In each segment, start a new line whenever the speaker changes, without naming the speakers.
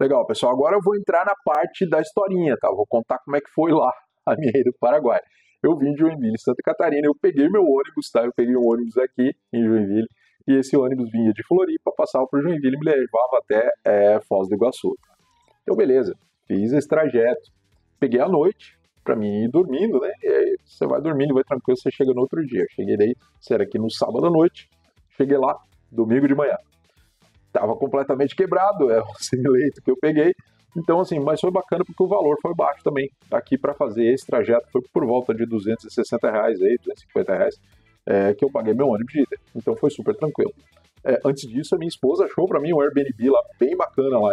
Legal, pessoal. Agora eu vou entrar na parte da historinha, tá? Vou contar como é que foi lá a minha ida para o Paraguai. Eu vim de Joinville, Santa Catarina, eu peguei meu ônibus, tá? Eu peguei um ônibus aqui em Joinville, e esse ônibus vinha de Floripa, passava por Joinville e me levava até Foz do Iguaçu. Então, beleza, fiz esse trajeto. Peguei à noite, pra mim ir dormindo, né? E aí você vai dormindo, vai tranquilo, você chega no outro dia. Cheguei daí, isso era aqui no sábado à noite, cheguei lá, domingo de manhã. Tava completamente quebrado, é o simulator que eu peguei. Então, assim, mas foi bacana porque o valor foi baixo também. Aqui para fazer esse trajeto foi por volta de R$ 260 aí, R$ 250, que eu paguei meu ônibus de ida. Então foi super tranquilo. Antes disso, a minha esposa achou para mim um Airbnb lá bem bacana lá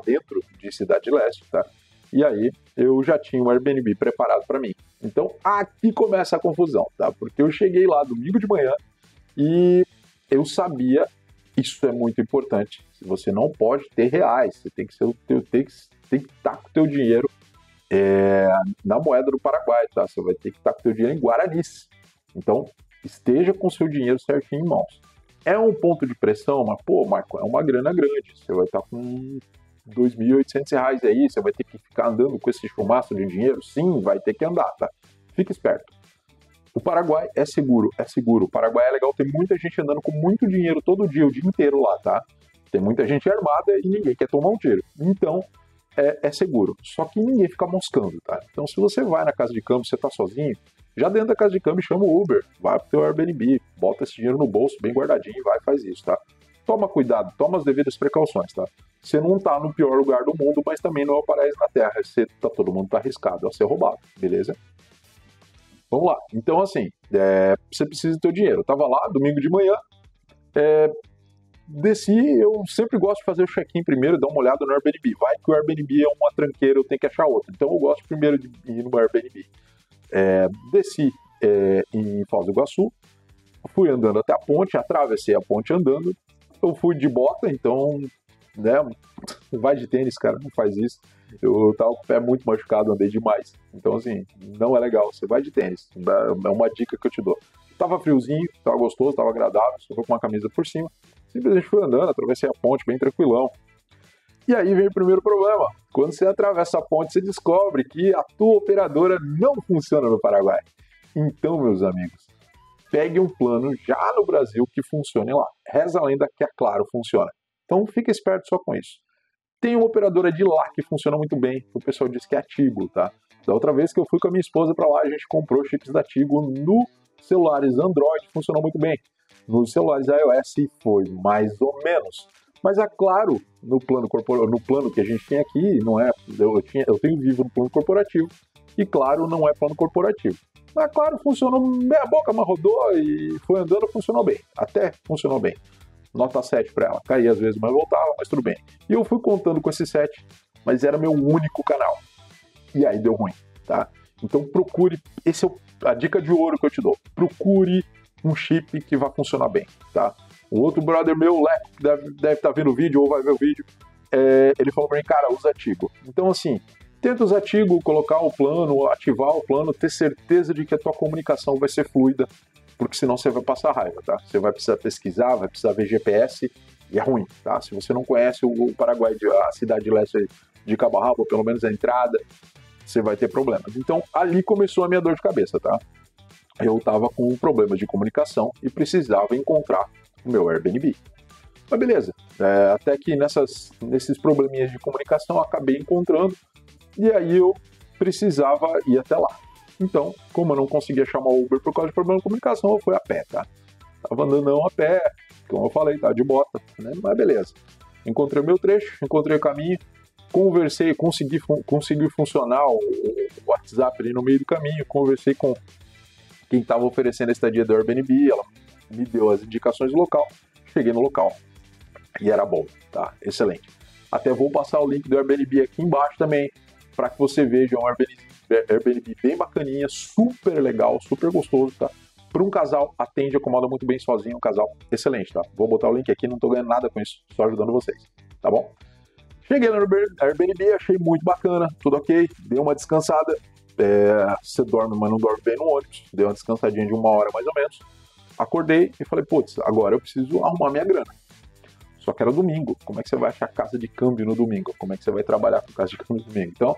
dentro de Cidade Leste, tá? E aí eu já tinha um Airbnb preparado para mim. Então aqui começa a confusão, tá? Porque eu cheguei lá domingo de manhã e eu sabia, isso é muito importante, você não pode ter reais, você tem que estar com o teu dinheiro na moeda do Paraguai, tá? Você vai ter que estar com o teu dinheiro em guaranis. Então, esteja com o seu dinheiro certinho em mãos. É um ponto de pressão, mas, pô, Marco, é uma grana grande. Você vai estar com R$ 2.800 aí, você vai ter que ficar andando com esse chumaço de dinheiro? Sim, vai ter que andar, tá? Fique esperto. O Paraguai é seguro, é seguro. O Paraguai é legal, tem muita gente andando com muito dinheiro todo dia, o dia inteiro lá, tá? Tem muita gente armada e ninguém quer tomar um tiro. Então, é seguro. Só que ninguém fica moscando, tá? Então, se você vai na casa de câmbio, você tá sozinho, já dentro da casa de câmbio chama o Uber, vai pro teu Airbnb, bota esse dinheiro no bolso, bem guardadinho, vai e faz isso, tá? Toma cuidado, toma as devidas precauções, tá? Você não tá no pior lugar do mundo, mas também não é o paraíso na Terra. Todo mundo tá arriscado a ser roubado, beleza? Vamos lá. Então, assim, você precisa do teu dinheiro. Eu tava lá, domingo de manhã, desci, eu sempre gosto de fazer o check-in primeiro, dar uma olhada no Airbnb. Vai que o Airbnb é uma tranqueira, eu tenho que achar outro. Então, eu gosto primeiro de ir no Airbnb. Desci em Foz do Iguaçu, fui andando até a ponte, atravessei a ponte andando. Eu fui de bota, então, né, vai de tênis, cara, não faz isso. Eu tava com o pé muito machucado, andei demais. Então, assim, não é legal. Você vai de tênis. É uma dica que eu te dou. Tava friozinho, tava gostoso, tava agradável. Só com uma camisa por cima. Simplesmente fui andando, atravessei a ponte bem tranquilão. E aí vem o primeiro problema. Quando você atravessa a ponte, você descobre que a tua operadora não funciona no Paraguai. Então, meus amigos, pegue um plano já no Brasil que funcione lá. Reza a lenda que a Claro funciona. Então, fica esperto só com isso. Tem uma operadora de lá que funciona muito bem. O pessoal diz que é a Tigo, tá? Da outra vez que eu fui com a minha esposa para lá, a gente comprou chips da Tigo no celulares Android, funcionou muito bem. Nos celulares iOS foi mais ou menos. Mas é claro, no plano que a gente tem aqui, não é. Eu tenho Vivo no plano corporativo e Claro não é plano corporativo. Mas claro, funcionou meia boca, mas rodou e foi andando, funcionou bem. Até funcionou bem. Nota 7 para ela. Caía às vezes, mas voltava, mas tudo bem. E eu fui contando com esse 7, mas era meu único canal. E aí deu ruim, tá? Então procure, esse é a dica de ouro que eu te dou. Procure um chip que vai funcionar bem, tá? O outro brother meu, Leco, que deve estar vendo o vídeo ou vai ver o vídeo, ele falou pra mim, cara, usa Tigo. Então assim, tenta usar Tigo, colocar o plano, ativar o plano, ter certeza de que a tua comunicação vai ser fluida, porque senão você vai passar raiva, tá? Você vai precisar pesquisar, vai precisar ver GPS, e é ruim, tá? Se você não conhece o Paraguai, a cidade de leste de Cabo Rabo, pelo menos a entrada, você vai ter problemas. Então, ali começou a minha dor de cabeça, tá? Eu tava com um problema de comunicação e precisava encontrar o meu Airbnb. Mas beleza, até que nesses probleminhas de comunicação eu acabei encontrando, e aí eu precisava ir até lá. Então, como eu não conseguia chamar o Uber por causa de problema de comunicação, eu fui a pé, tá? Tava andando a pé, como eu falei, tava de bota, né? Mas beleza. Encontrei o meu trecho, encontrei o caminho, conversei, consegui funcionar o WhatsApp ali no meio do caminho, conversei com quem estava oferecendo a estadia do Airbnb, ela me deu as indicações do local, cheguei no local e era bom, tá? Excelente. Até vou passar o link do Airbnb aqui embaixo também, para que você veja um Airbnb bem bacaninha, super legal, super gostoso, tá? Para um casal, atende, acomoda muito bem sozinho, um casal excelente, tá? Vou botar o link aqui, não tô ganhando nada com isso, só ajudando vocês, tá bom? Cheguei no Airbnb, achei muito bacana, tudo ok, dei uma descansada, você dorme, mas não dorme bem no ônibus, dei uma descansadinha de 1 hora mais ou menos, acordei e falei, putz, agora eu preciso arrumar minha grana. Só que era domingo. Como é que você vai achar casa de câmbio no domingo? Como é que você vai trabalhar com casa de câmbio no domingo? Então,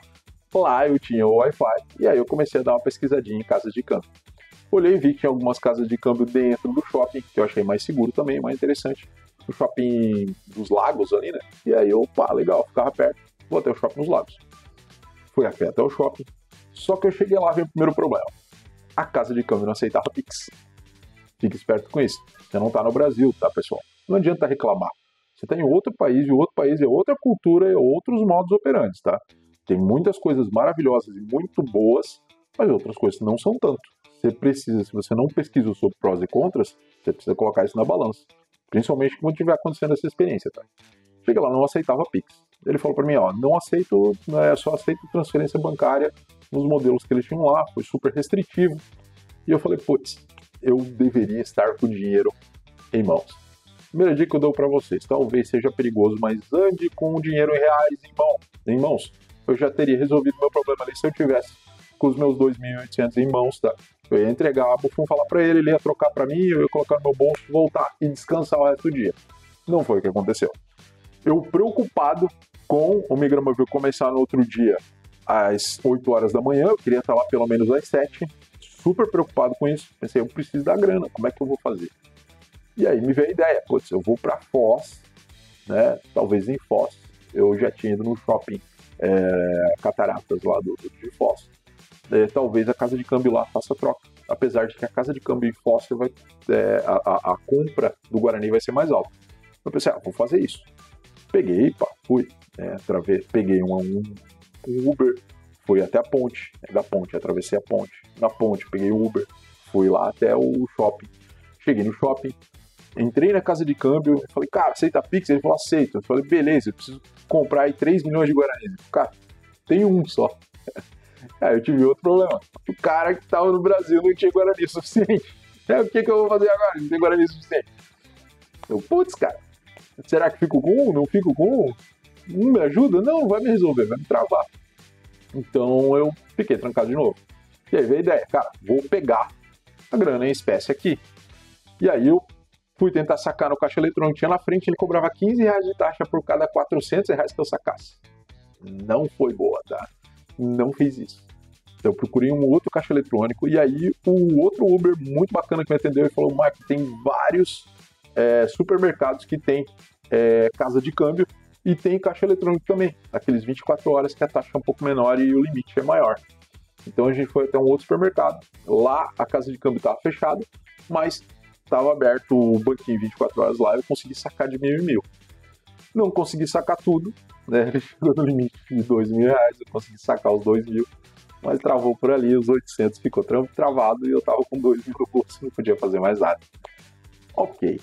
lá eu tinha o Wi-Fi e aí eu comecei a dar uma pesquisadinha em casas de câmbio. Olhei e vi que tinha algumas casas de câmbio dentro do shopping, que eu achei mais seguro também, mais interessante. O shopping dos Lagos ali, né? E aí eu, pá, legal, ficava perto, vou até o shopping dos Lagos. Fui a pé até o shopping, só que eu cheguei lá e veio o primeiro problema. A casa de câmbio não aceitava Pix. Fique esperto com isso. Você não tá no Brasil, tá, pessoal? Não adianta reclamar. Você tá em outro país, e o outro país é outra cultura, é outros modos operantes, tá? Tem muitas coisas maravilhosas e muito boas, mas outras coisas não são tanto. Você precisa, se você não pesquisa sobre prós e contras, você precisa colocar isso na balança. Principalmente quando estiver acontecendo essa experiência, tá? Cheguei lá, não aceitava Pix. Ele falou para mim, ó, não aceito, só aceito transferência bancária nos modelos que eles tinham lá, foi super restritivo. E eu falei, putz, eu deveria estar com o dinheiro em mãos. Primeira dica que eu dou para vocês, talvez seja perigoso, mas ande com o dinheiro em reais em mãos. Eu já teria resolvido meu problema ali se eu tivesse com os meus 2.800 em mãos, tá? Eu ia entregar a bufum, falar para ele ia trocar para mim, eu ia colocar no meu bolso, voltar e descansar o resto do dia. Não foi o que aconteceu. Eu preocupado com o Migramóvel começar no outro dia às 8 horas da manhã, eu queria estar lá pelo menos às 7, super preocupado com isso. Pensei, eu preciso da grana, como é que eu vou fazer? E aí me veio a ideia, putz, eu vou para Foz, né? Talvez em Foz. Eu já tinha ido no shopping Cataratas lá de Foz. Talvez a casa de câmbio lá faça troca. Apesar de que a casa de câmbio em Foz a compra do Guarani vai ser mais alta. Eu pensei, vou fazer isso. Peguei, fui. Peguei um Uber, fui até a ponte. Da ponte, atravessei a ponte. Na ponte, peguei o Uber, fui lá até o shopping. Cheguei no shopping, entrei na casa de câmbio, falei, cara, aceita Pix? Ele falou, aceito. Eu falei, beleza, eu preciso comprar aí 3 milhões de Guarani. Ele falou, cara, tem um só. Aí eu tive outro problema. O cara que estava no Brasil não tinha Guarani suficiente. O que eu vou fazer agora? Não tem Guarani suficiente. Eu, putz, cara, será que fico com um? Não fico com um? Um me ajuda? Não, vai me resolver, vai me travar. Então eu fiquei trancado de novo. E aí veio a ideia, cara, vou pegar a grana em espécie aqui. E aí eu fui tentar sacar no caixa eletrônico, tinha na frente, ele cobrava R$15 de taxa por cada R$400 que eu sacasse. Não foi boa, tá? Não fiz isso. Então eu procurei um outro caixa eletrônico e aí o outro Uber muito bacana que me atendeu e falou, Marco, tem vários supermercados que tem casa de câmbio e tem caixa eletrônico também. Aqueles 24 horas que a taxa é um pouco menor e o limite é maior. Então a gente foi até um outro supermercado. Lá a casa de câmbio estava fechada, mas estava aberto o banquinho 24 horas lá e eu consegui sacar de 1.000 em 1.000. Não consegui sacar tudo, né? Ele chegou no limite de R$2.000, eu consegui sacar os 2.000, mas travou por ali, os 800 ficou travado e eu tava com 2.000 no bolso, não podia fazer mais nada. Ok.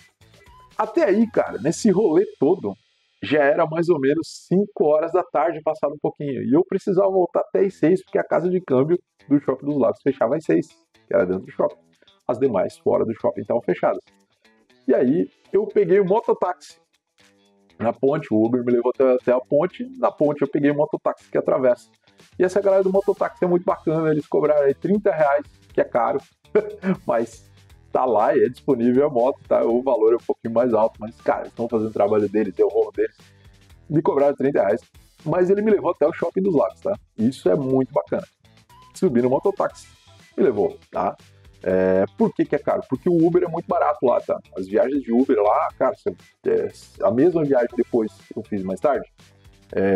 Até aí, cara, nesse rolê todo, já era mais ou menos 5 horas da tarde, passado um pouquinho, e eu precisava voltar até às 6, porque a casa de câmbio do Shopping dos Lagos fechava às 6, que era dentro do shopping. As demais, fora do shopping, estavam fechadas. E aí, eu peguei o mototáxi na ponte, o Uber me levou até a ponte, na ponte eu peguei o mototáxi que atravessa. E essa galera do mototáxi é muito bacana, eles cobraram aí R$30, que é caro, mas tá lá e é disponível a moto, tá? O valor é um pouquinho mais alto, mas, cara, eles estão fazendo o trabalho deles, é o rolo deles. Me cobraram R$30, mas ele me levou até o Shopping dos Lagos, tá? Isso é muito bacana. Subi no mototáxi, me levou, tá? Por que é caro? Porque o Uber é muito barato lá, tá? As viagens de Uber lá, cara, a mesma viagem depois que eu fiz mais tarde,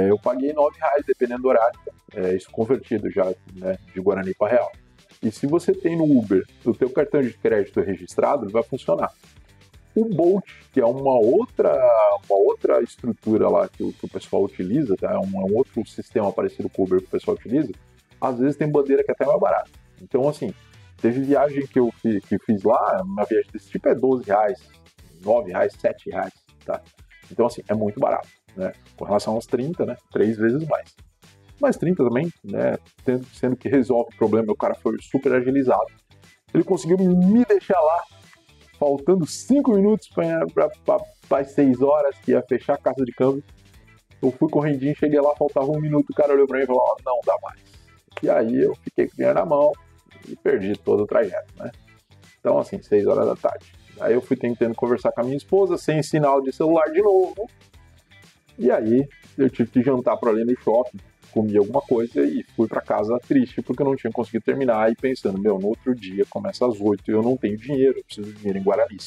eu paguei R$9, dependendo do horário, tá? Isso convertido já, né, de Guarani para real. E se você tem no Uber o teu cartão de crédito registrado, ele vai funcionar. O Bolt, que é uma outra estrutura lá que o pessoal utiliza, tá? É um outro sistema parecido com o Uber que o pessoal utiliza, às vezes tem bandeira que é até mais barata. Então, assim, teve viagem que eu fiz lá, uma viagem desse tipo é R$12, R$9, R$7, tá? Então, assim, é muito barato, né? Com relação aos 30, né? 3 vezes mais. Mas 30 também, né? Sendo que resolve o problema, o cara foi super agilizado. Ele conseguiu me deixar lá, faltando 5 minutos para as 6 horas, que ia fechar a casa de câmbio. Eu fui correndinho, cheguei lá, faltava 1 minuto, o cara olhou pra mim e falou, não dá mais. E aí eu fiquei com o dinheiro na mão e perdi todo o trajeto, né? Então, assim, 6 horas da tarde. Aí eu fui tentando conversar com a minha esposa, sem sinal de celular de novo. E aí eu tive que jantar para ali no shopping, comi alguma coisa e fui para casa triste, porque eu não tinha conseguido terminar. E pensando, no outro dia começa às 8 e eu não tenho dinheiro, eu preciso de dinheiro em Guarani.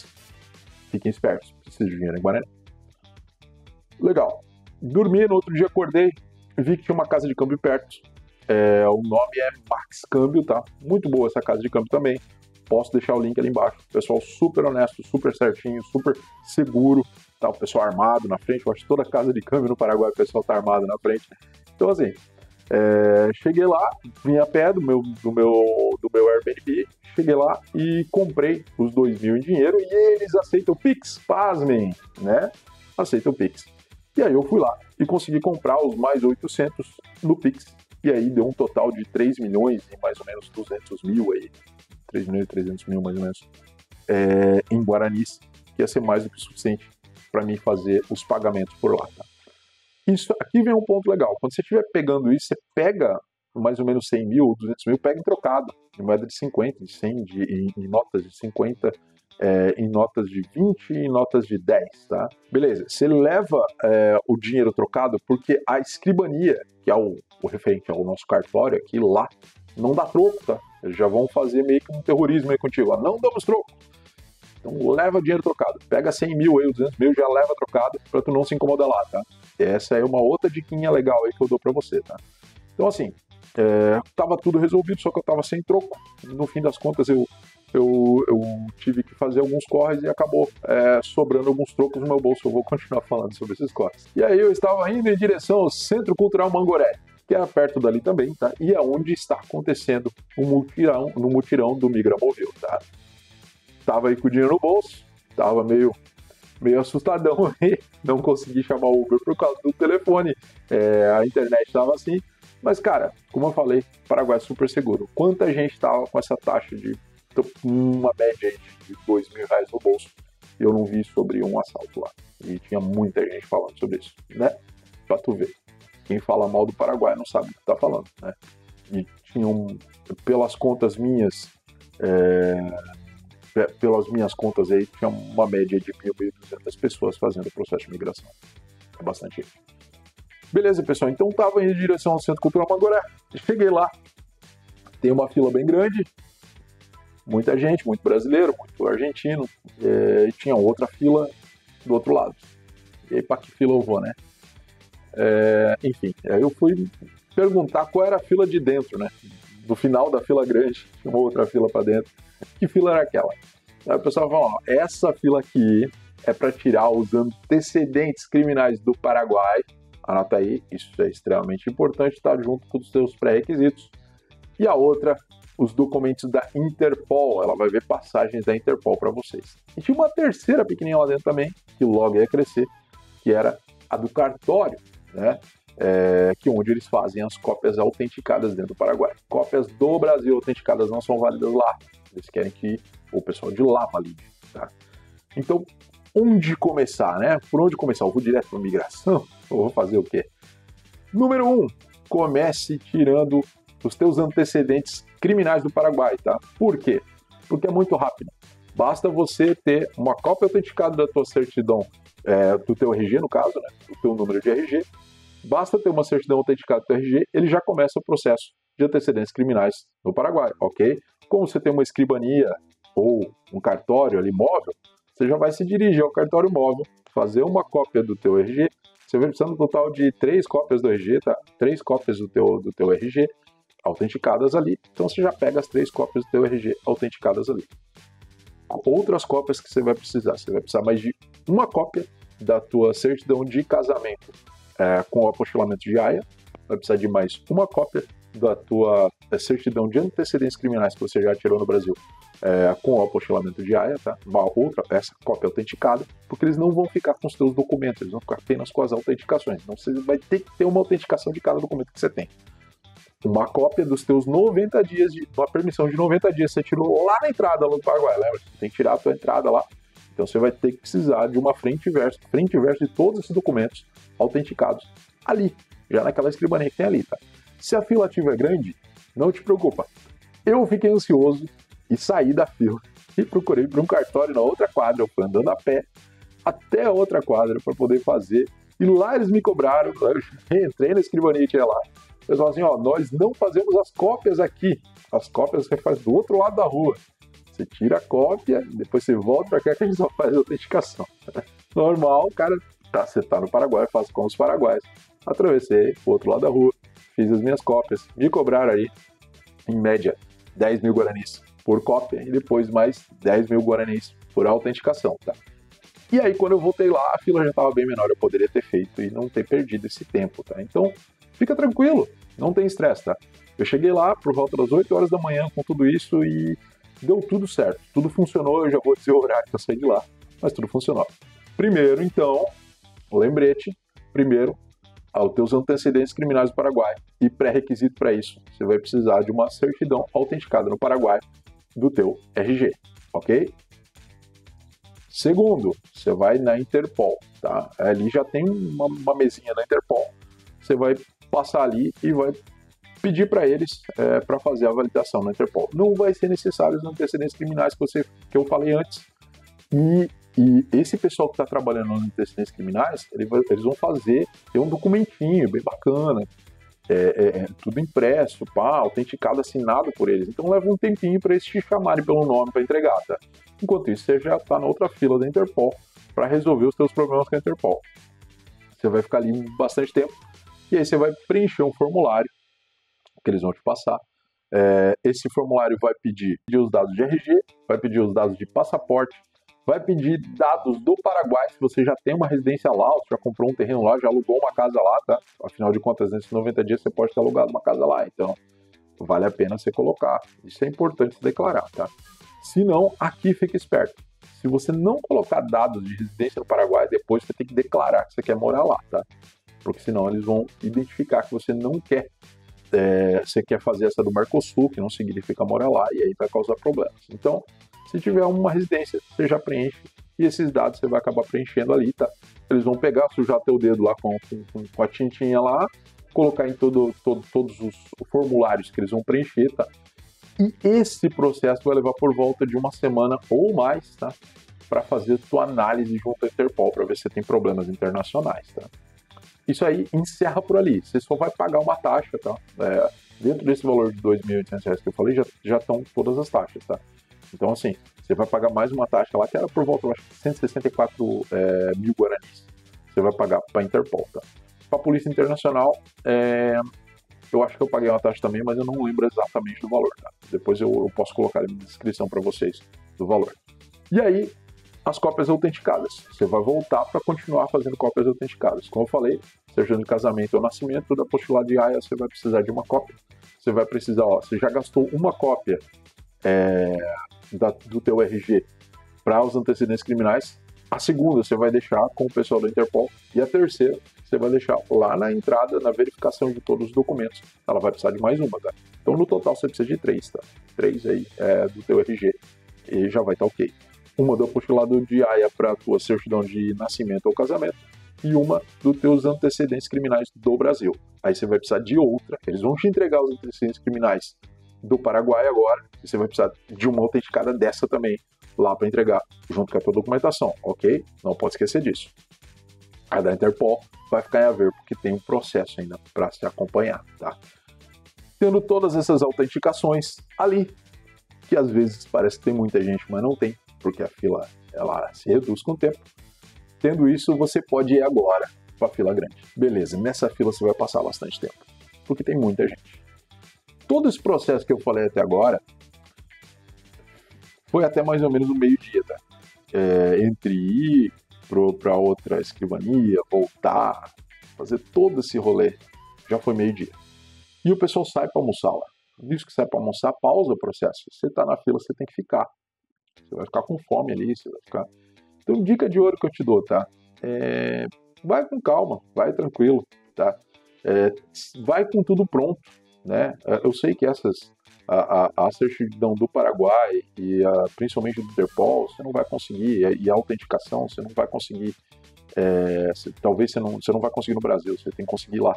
Fiquem espertos, preciso de dinheiro em Guarani. Legal. Dormi, no outro dia acordei, vi que tinha uma casa de câmbio perto. O nome é Max Câmbio, tá? Muito boa essa casa de câmbio também. Posso deixar o link ali embaixo. Pessoal super honesto, super certinho, super seguro. Tá? O pessoal armado na frente. Eu acho que toda casa de câmbio no Paraguai o pessoal tá armado na frente. Então, assim, cheguei lá, vim a pé do meu Airbnb, cheguei lá e comprei os 2.000 em dinheiro e eles aceitam Pix, pasmem, né? Aceitam Pix. E aí eu fui lá e consegui comprar os mais 800 no Pix. E aí deu um total de 3 milhões e mais ou menos 200 mil aí. 3 milhões e 300 mil mais ou menos. Em guaranis, que ia ser mais do que suficiente para mim fazer os pagamentos por lá, tá? Isso aqui vem um ponto legal. Quando você estiver pegando isso, você pega mais ou menos 100 mil ou 200 mil, pega em trocado, em moeda de 50, de 100, em notas de 50, em notas de 20 e notas de 10, tá? Beleza, você leva o dinheiro trocado porque a escribania, que é o referente ao nosso cartório aqui, lá, não dá troco, tá? Eles já vão fazer meio que um terrorismo aí contigo, ó, não damos troco. Então leva dinheiro trocado, pega 100 mil aí, 200 mil, já leva trocado pra tu não se incomodar lá, tá? Essa é uma outra diquinha legal aí que eu dou pra você, tá? Então assim, tava tudo resolvido, só que eu tava sem troco. No fim das contas eu tive que fazer alguns corres e acabou sobrando alguns trocos no meu bolso. Eu vou continuar falando sobre esses corres. E aí eu estava indo em direção ao Centro Cultural Mangoré, que é perto dali também, tá? E é onde está acontecendo o mutirão do Migramovil, tá? Tava aí com o dinheiro no bolso, tava meio assustadão aí, não consegui chamar o Uber por causa do telefone, a internet tava assim, mas cara, como eu falei, Paraguai é super seguro. Quanta gente tava com essa taxa de uma média de R$2.000 no bolso, eu não vi sobre um assalto lá, e tinha muita gente falando sobre isso, né? Pra tu ver, quem fala mal do Paraguai não sabe o que tá falando, né? E tinham, pelas contas minhas, aí, tinha uma média de 1.200 pessoas fazendo o processo de migração. É bastante gente. Beleza, pessoal. Então estava indo em direção ao Centro Cultural Mangoré. Cheguei lá. Tem uma fila bem grande. Muita gente, muito brasileiro, muito argentino. E tinha outra fila do outro lado. E aí, para que fila eu vou, né? Enfim, aí eu fui perguntar qual era a fila de dentro, né? No final da fila grande, tinha uma outra fila para dentro. Que fila era aquela? Aí o pessoal falou, essa fila aqui é para tirar os antecedentes criminais do Paraguai. Anota aí, isso é extremamente importante, tá junto com os seus pré-requisitos. E a outra, os documentos da Interpol, ela vai ver passagens da Interpol para vocês. E tinha uma terceira pequenininha lá dentro também, que logo ia crescer, que era a do cartório, né? Que onde eles fazem as cópias autenticadas dentro do Paraguai. Cópias do Brasil autenticadas não são válidas lá. Eles querem que o pessoal de lá valide, tá? Então, onde começar, né? Por onde começar? Eu vou direto para a migração? Ou vou fazer o quê? Número 1, comece tirando os teus antecedentes criminais do Paraguai, tá? Por quê? Porque é muito rápido. Basta você ter uma cópia autenticada da tua certidão, do teu RG, no caso, né? Do teu número de RG. Basta ter uma certidão autenticada do teu RG, ele já começa o processo de antecedentes criminais no Paraguai, ok? Como você tem uma escribania ou um cartório ali móvel, você já vai se dirigir ao cartório móvel, fazer uma cópia do teu RG. Você vai precisar no total de 3 cópias do RG, tá? 3 cópias do teu RG autenticadas ali. Então você já pega as 3 cópias do teu RG autenticadas ali. Outras cópias que você vai precisar mais de uma cópia da tua certidão de casamento com o apostilamento de AIA, vai precisar de mais uma cópia da tua certidão de antecedentes criminais que você já tirou no Brasil com o apostilamento de AIA, tá? Essa cópia autenticada, porque eles não vão ficar com os teus documentos, eles vão ficar apenas com as autenticações. Então você vai ter que ter uma autenticação de cada documento que você tem. Uma cópia dos teus 90 dias, uma permissão de 90 dias que você tirou lá na entrada do Paraguai, lembra? Você tem que tirar a tua entrada lá. Então você vai ter que precisar de uma frente e verso de todos esses documentos autenticados ali, já naquela escribania que tem ali, tá? Se a fila estiver grande, não te preocupa. Eu fiquei ansioso e saí da fila e procurei por um cartório na outra quadra. Eu fui andando a pé até a outra quadra para poder fazer. E lá eles me cobraram, eu entrei na escrivania e tinha lá. Eles falaram assim, ó, nós não fazemos as cópias aqui. As cópias você faz do outro lado da rua. Você tira a cópia, depois você volta para cá que a gente só faz a autenticação. Normal, cara, você tá no Paraguai, faço com os paraguaios. Atravessei pro outro lado da rua, fiz as minhas cópias. Me cobraram aí, em média, 10 mil guaranis por cópia e depois mais 10 mil guaranis por autenticação, tá? E aí, quando eu voltei lá, a fila já estava bem menor, eu poderia ter feito e não ter perdido esse tempo, tá? Então, fica tranquilo, não tem estresse, tá? Eu cheguei lá por volta das 8 horas da manhã com tudo isso e deu tudo certo. Tudo funcionou, eu já vou dizer o horário que eu saí de lá, mas tudo funcionou. Primeiro, então, lembrete, primeiro, os teus antecedentes criminais do Paraguai. E pré-requisito para isso, você vai precisar de uma certidão autenticada no Paraguai do teu RG, ok? Segundo, você vai na Interpol, tá? Ali já tem uma mesinha na Interpol. Você vai passar ali e vai pedir para eles para fazer a validação na Interpol. Não vai ser necessário os antecedentes criminais que eu falei antes. E esse pessoal que está trabalhando nos antecedentes criminais, eles vão ter um documentinho bem bacana, tudo impresso, autenticado, assinado por eles. Então leva um tempinho para eles te chamarem pelo nome para entregar, tá? Enquanto isso, você já está na outra fila da Interpol para resolver os seus problemas com a Interpol. Você vai ficar ali bastante tempo e aí você vai preencher um formulário que eles vão te passar. Esse formulário vai pedir os dados de RG, vai pedir os dados de passaporte, vai pedir dados do Paraguai, se você já tem uma residência lá, ou já comprou um terreno lá, já alugou uma casa lá, tá? Afinal de contas, nesses 90 dias você pode ter alugado uma casa lá, então vale a pena você colocar. Isso é importante você declarar, tá? Se não, aqui fica esperto. Se você não colocar dados de residência no Paraguai, depois você tem que declarar que você quer morar lá, tá? Porque senão eles vão identificar que você não quer. Você quer fazer essa do Mercosul, que não significa morar lá, e aí vai causar problemas. Então, se tiver uma residência, você já preenche, e esses dados você vai acabar preenchendo ali, tá? Eles vão pegar, sujar teu dedo lá com a tintinha lá, colocar em todos os formulários que eles vão preencher, tá? E esse processo vai levar por volta de uma semana ou mais, tá? Para fazer sua análise junto à Interpol, para ver se tem problemas internacionais, tá? Isso aí encerra por ali. Você só vai pagar uma taxa, tá? Dentro desse valor de R$ 2.800 que eu falei, já estão todas as taxas, tá? Então, assim, você vai pagar mais uma taxa lá, que era por volta, eu acho, de 164 mil guaranis. Você vai pagar para a Interpol, tá? Para a Polícia Internacional, eu acho que eu paguei uma taxa também, mas eu não lembro exatamente do valor, tá? Depois eu posso colocar na descrição para vocês do valor. E aí, as cópias autenticadas. Você vai voltar para continuar fazendo cópias autenticadas. Como eu falei, seja no casamento ou nascimento, da apostila de AIA, você vai precisar de uma cópia. Você vai precisar, você já gastou uma cópia do teu RG para os antecedentes criminais. A segunda você vai deixar com o pessoal da Interpol. E a terceira você vai deixar lá na entrada, na verificação de todos os documentos. Ela vai precisar de mais uma, tá? Então, no total, você precisa de 3, tá? 3 aí do teu RG. E já vai estar ok. Uma do apostolado de AIA para a tua certidão de nascimento ou casamento e uma dos teus antecedentes criminais do Brasil. Aí você vai precisar de outra, eles vão te entregar os antecedentes criminais do Paraguai agora, e você vai precisar de uma autenticada dessa também lá para entregar, junto com a tua documentação, ok? Não pode esquecer disso. A da Interpol vai ficar em haver, porque tem um processo ainda para se acompanhar, tá? Tendo todas essas autenticações ali, que às vezes parece que tem muita gente, mas não tem, porque a fila ela se reduz com o tempo. Tendo isso, você pode ir agora para a fila grande. Beleza, nessa fila você vai passar bastante tempo, porque tem muita gente. Todo esse processo que eu falei até agora foi até mais ou menos o meio-dia, tá? Entre ir para outra escrivania, voltar, fazer todo esse rolê, já foi meio-dia. E o pessoal sai para almoçar lá. Nisso que sai para almoçar, pausa o processo. Você está na fila, você tem que ficar. Você vai ficar com fome ali, você vai ficar... Então, dica de ouro que eu te dou, tá? Vai com calma, vai tranquilo, tá? Vai com tudo pronto, né? Eu sei que a certidão do Paraguai e principalmente do Interpol, você não vai conseguir, e a autenticação, você não vai conseguir, talvez você não vai conseguir no Brasil, você tem que conseguir lá.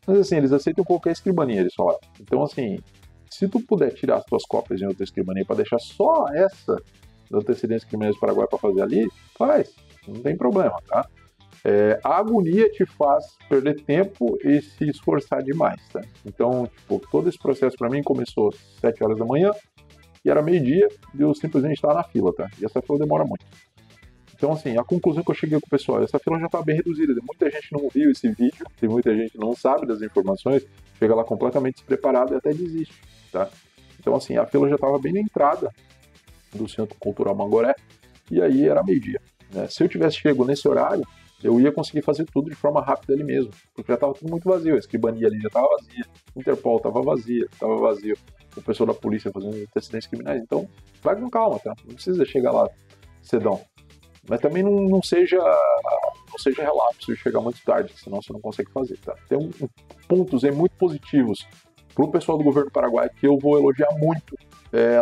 Mas assim, eles aceitam qualquer escribania, eles falaram. Então, assim, se tu puder tirar as tuas cópias em outra escribania para deixar só essa da antecedência criminais do Paraguai para fazer ali, faz, não tem problema, tá? A agonia te faz perder tempo e se esforçar demais, tá? Então, tipo, todo esse processo para mim começou às 7 horas da manhã e era meio-dia e eu simplesmente estava na fila, tá? E essa fila demora muito. Então, assim, a conclusão que eu cheguei com o pessoal, essa fila já está bem reduzida. Muita gente não viu esse vídeo, tem muita gente que não sabe das informações, chega lá completamente despreparado e até desiste, tá? Então, assim, a fila já estava bem na entrada do Centro Cultural Mangoré e aí era meio-dia, né? Se eu tivesse chego nesse horário, eu ia conseguir fazer tudo de forma rápida ali mesmo, porque já estava tudo muito vazio, a escribania ali já estava vazia, o Interpol estava vazio, o pessoal da polícia fazendo antecedentes criminais, então vai com calma, tá? Não precisa chegar lá cedão, mas também não seja relapso de chegar muito tarde, senão você não consegue fazer, tá? Tem pontos aí muito positivos pro pessoal do governo do Paraguai que eu vou elogiar muito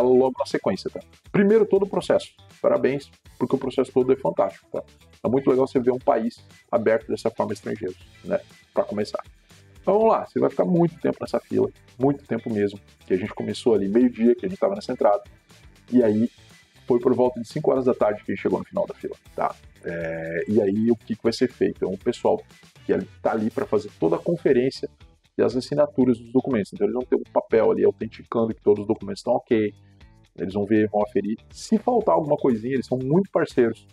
logo na sequência, tá? Primeiro, todo o processo. Parabéns, porque o processo todo é fantástico, tá? É muito legal você ver um país aberto dessa forma a estrangeiros, né? Para começar. Então vamos lá, você vai ficar muito tempo nessa fila, muito tempo mesmo, que a gente começou ali meio-dia, que a gente estava nessa entrada, e aí foi por volta de 5 horas da tarde que a gente chegou no final da fila, tá? E aí o que vai ser feito? Então o pessoal que está ali para fazer toda a conferência e as assinaturas dos documentos, então eles vão ter um papel ali autenticando que todos os documentos estão ok, eles vão ver, vão aferir, se faltar alguma coisinha, eles são muito parceiros.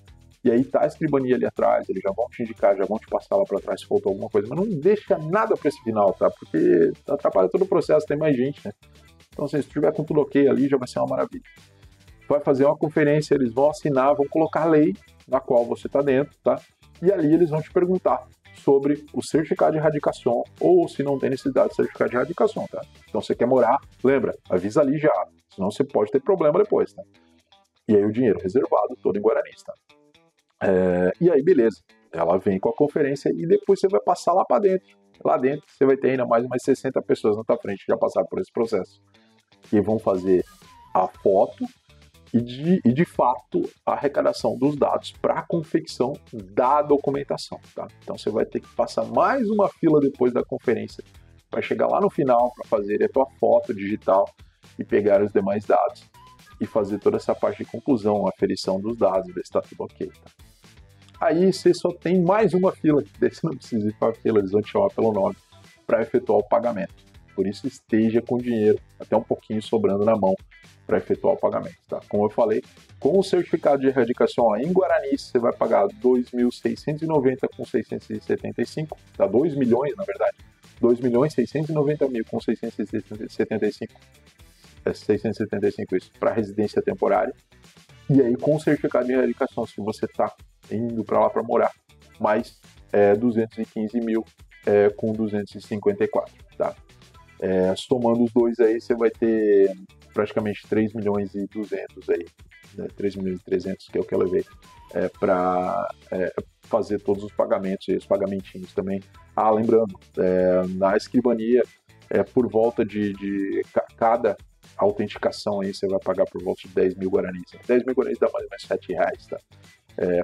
E aí tá a escribania ali atrás, eles já vão te indicar, já vão te passar lá para trás se faltou alguma coisa, mas não deixa nada para esse final, tá? Porque atrapalha todo o processo, tem mais gente, né? Então, assim, se tiver com tudo ok ali, já vai ser uma maravilha. Vai fazer uma conferência, eles vão assinar, vão colocar a lei na qual você tá dentro, tá? E ali eles vão te perguntar sobre o certificado de erradicação ou se não tem necessidade de certificado de erradicação, tá? Então, você quer morar, lembra, avisa ali já, senão você pode ter problema depois, tá? E aí o dinheiro reservado todo em guaranis, tá? E aí, beleza. Ela vem com a conferência e depois você vai passar lá para dentro. Lá dentro você vai ter ainda mais umas 60 pessoas na tua frente que já passaram por esse processo. Que vão fazer a foto e de fato, a arrecadação dos dados para a confecção da documentação. Tá? Então você vai ter que passar mais uma fila depois da conferência para chegar lá no final para fazer a tua foto digital e pegar os demais dados e fazer toda essa parte de conclusão, aferição dos dados, ver se está tudo ok. Tá? Aí você só tem mais uma fila, daí você não precisa ir para a fila, eles vão te chamar pelo nome, para efetuar o pagamento. Por isso esteja com dinheiro, até um pouquinho sobrando na mão, para efetuar o pagamento. Tá? Como eu falei, com o certificado de erradicação em Guarani, você vai pagar R$ 2.690,675, tá? 2 milhões, na verdade, R$ 2.690.675, isso, para residência temporária. E aí, com o certificado de erradicação, se você está indo para lá para morar, mais 215 mil com 254, tá? Somando os dois aí, você vai ter praticamente 3 milhões e 200 aí, né? 3 milhões e 300, que é o que eu levei, para fazer todos os pagamentos e os pagamentinhos também. Lembrando, na escrivania, por volta de cada autenticação aí, você vai pagar por volta de 10 mil guaranis. 10 mil guaranis dá mais ou menos R$7, tá?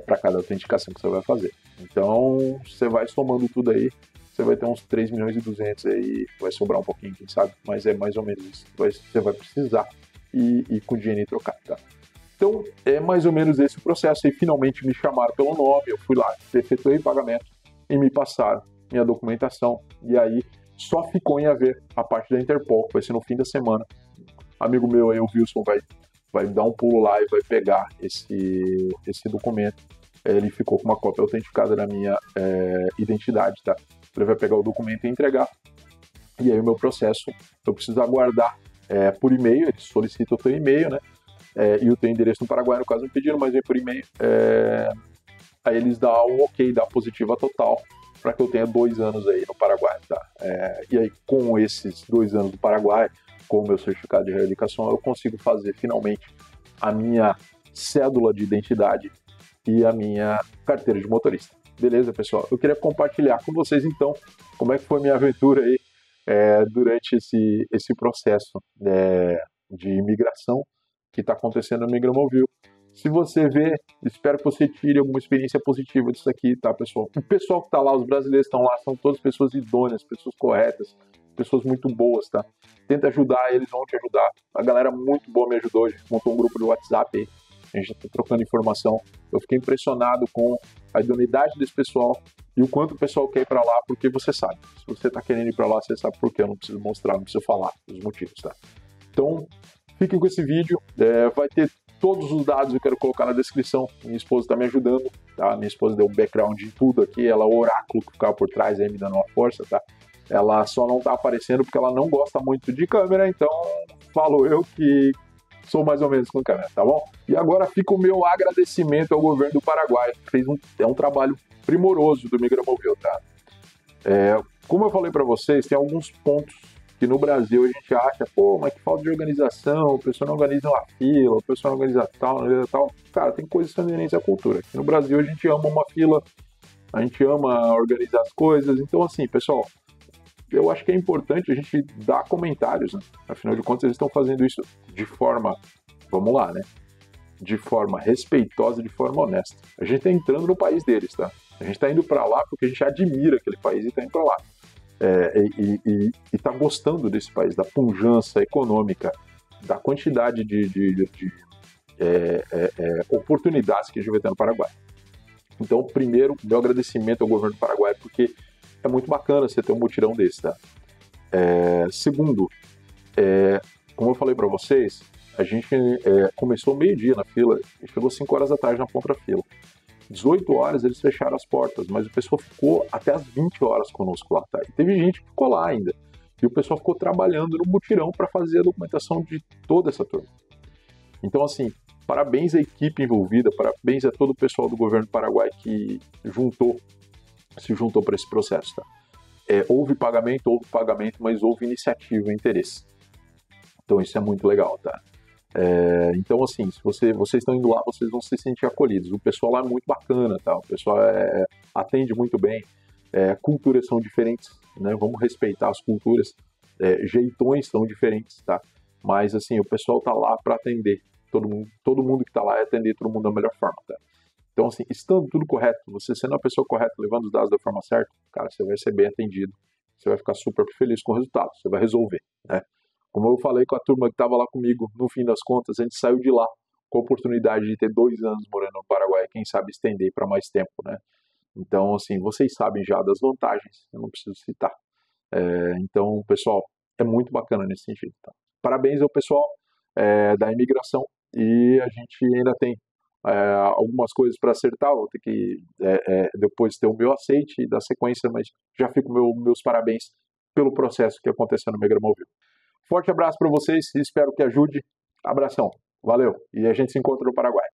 Para cada autenticação que você vai fazer. Então, você vai somando tudo aí, você vai ter uns 3 milhões e 200 aí, vai sobrar um pouquinho, quem sabe, mas é mais ou menos isso que você vai precisar e com dinheiro trocar, tá? Então, é mais ou menos esse o processo. E finalmente me chamaram pelo nome, eu fui lá, efetuei o pagamento e me passaram minha documentação. E aí, só ficou em haver a parte da Interpol, que vai ser no fim da semana. Amigo meu aí, o Wilson, vai dar um pulo lá e vai pegar esse documento. Ele ficou com uma cópia autenticada da minha identidade, tá? Ele vai pegar o documento e entregar. E aí o meu processo, eu preciso aguardar por e-mail, ele solicita o teu e-mail, né? E o teu endereço no Paraguai, no caso, não pediram, mas vem por e-mail. Aí eles dão um ok, dá positiva total, para que eu tenha 2 anos aí no Paraguai, tá? E aí, com esses 2 anos no Paraguai, com o meu certificado de erradicação, eu consigo fazer finalmente a minha cédula de identidade e a minha carteira de motorista. Beleza, pessoal? Eu queria compartilhar com vocês, então, como é que foi minha aventura aí durante esse processo de imigração que está acontecendo no Migramovil. Se você vê, espero que você tire alguma experiência positiva disso aqui, tá, pessoal? O pessoal que está lá, os brasileiros que estão lá, são todas pessoas idôneas, pessoas corretas, pessoas muito boas, tá? Tenta ajudar, eles vão te ajudar. A galera muito boa me ajudou, a gente montou um grupo de WhatsApp aí. a gente está trocando informação. Eu fiquei impressionado com a idoneidade desse pessoal e o quanto o pessoal quer ir para lá, porque você sabe. Se você está querendo ir para lá, você sabe por quê. Eu não preciso mostrar, não preciso falar os motivos, tá? Então, fiquem com esse vídeo. Vai ter todos os dados, eu quero colocar na descrição. Minha esposa está me ajudando, tá? Minha esposa deu um background em tudo aqui. Ela é o oráculo que ficava por trás aí, me dando uma força, tá? Ela só não está aparecendo porque ela não gosta muito de câmera, então falo eu que sou mais ou menos com câmera, tá bom? E agora fica o meu agradecimento ao governo do Paraguai, que fez um trabalho primoroso do Migramobil, tá? Como eu falei para vocês, tem alguns pontos que no Brasil a gente acha, pô, mas que falta de organização, o pessoal não organiza uma fila, o pessoal não organiza tal, não organiza tal. Cara, tem coisas que são inerentes à cultura. Aqui no Brasil a gente ama uma fila, a gente ama organizar as coisas, então assim, pessoal, eu acho que é importante a gente dar comentários, né? Afinal de contas, eles estão fazendo isso de forma, vamos lá, né? De forma respeitosa, de forma honesta. A gente está entrando no país deles, tá? A gente está indo para lá porque a gente admira aquele país e está indo para lá. E está gostando desse país, da pujança econômica, da quantidade de oportunidades que a gente vai ter no Paraguai. Então, primeiro, meu agradecimento ao governo do Paraguai, porque é muito bacana você ter um mutirão desse, tá? Segundo, como eu falei para vocês, a gente começou meio-dia na fila e chegou 5 horas da tarde na ponta da fila. 18 horas eles fecharam as portas, mas o pessoal ficou até as 20 horas conosco lá, tá? E teve gente que ficou lá ainda. E o pessoal ficou trabalhando no mutirão para fazer a documentação de toda essa turma. Então, assim, parabéns à equipe envolvida, parabéns a todo o pessoal do governo do Paraguai que se juntou para esse processo, tá? Houve pagamento, mas houve iniciativa e interesse. Então isso é muito legal, tá? Então, assim, se vocês estão indo lá, vocês vão se sentir acolhidos. O pessoal lá é muito bacana, tá? O pessoal atende muito bem. Culturas são diferentes, né? Vamos respeitar as culturas. Jeitões são diferentes, tá? Mas, assim, o pessoal tá lá para atender todo mundo que tá lá é atender todo mundo da melhor forma, tá? Então, assim, estando tudo correto, você sendo a pessoa correta, levando os dados da forma certa, cara, você vai ser bem atendido, você vai ficar super feliz com o resultado, você vai resolver, né? Como eu falei com a turma que estava lá comigo, no fim das contas, a gente saiu de lá com a oportunidade de ter 2 anos morando no Paraguai, quem sabe estender para mais tempo, né? Então, assim, vocês sabem já das vantagens, eu não preciso citar. Então, pessoal, é muito bacana nesse sentido, tá? Parabéns ao pessoal da imigração e a gente ainda tem algumas coisas para acertar, vou ter que depois ter o meu aceite e dar sequência, mas já fico meus parabéns pelo processo que aconteceu no Migramobil. Forte abraço para vocês e espero que ajude. Abração, valeu, e a gente se encontra no Paraguai.